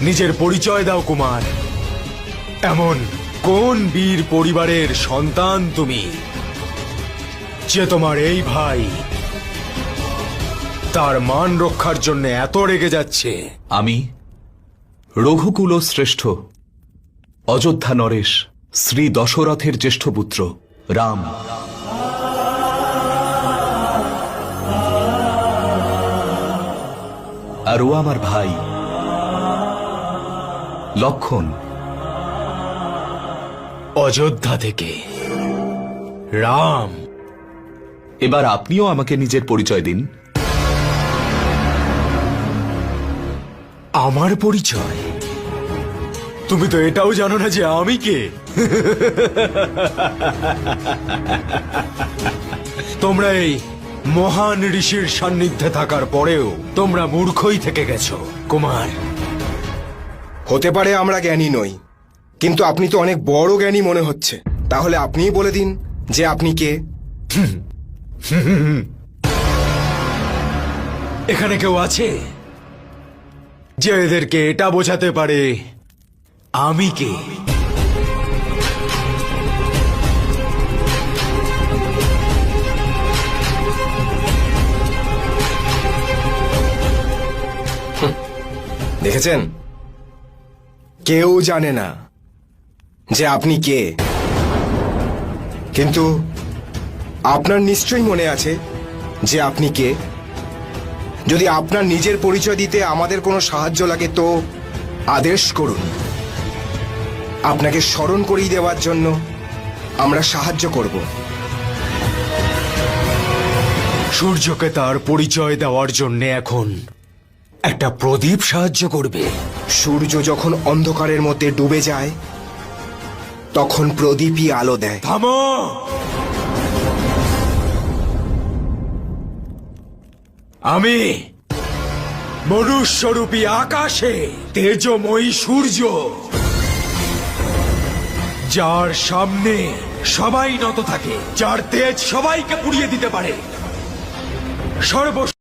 নিজের পরিচয় দাও কুমার। এমন কোন বীর পরিবারের সন্তান তুমি যে তোমার এই ভাই তার মান রক্ষার জন্য এত রেগে যাচ্ছে? আমি রঘুকুল শ্রেষ্ঠ অযোধ্যা নরেশ শ্রী দশরথের জ্যেষ্ঠ পুত্র রাম। আর ও আমার ভাই লক্ষণ। অযোধ্যা থেকে রাম। এবার আপনিও আমাকে নিজের পরিচয় দিন। আমার পরিচয়? তুমি তো এটাও জানো না যে আমি কে। তোমরা এই মহান ঋষির সান্নিধ্যে থাকার পরেও তোমরা মূর্খই থেকে গেছো কুমার। হতে পারে আমরা জ্ঞানী নই, কিন্তু আপনি তো অনেক বড় জ্ঞানী মনে হচ্ছে। তাহলে আপনিই বলে দিন যে আপনি কে। এখানে কেউ আছে যে এদেরকে এটা বোঝাতে পারে আমি কে? দেখেছেন, কেউ জানে না যে আপনি কে, কিন্তু আপনার নিশ্চয়ই মনে আছে যে আপনি কে। যদি আপনার নিজের পরিচয় দিতে আমাদের কোনো সাহায্য লাগে তো আদেশ করুন। আপনাকে স্মরণ করিয়ে দেওয়ার জন্য আমরা সাহায্য করব। সূর্যকে তার পরিচয় দেওয়ার জন্য এখন একটা প্রদীপ সাহায্য করবে। সূর্য যখন অন্ধকারের মধ্যে ডুবে যায় তখন প্রদীপই আলো দেয়। থামো! আমি মনুষ্যরূপী আকাশে তেজময়ী সূর্য, যার সামনে সবাই নত থাকে, যার তেজ সবাইকে পুড়িয়ে দিতে পারে। সর্ব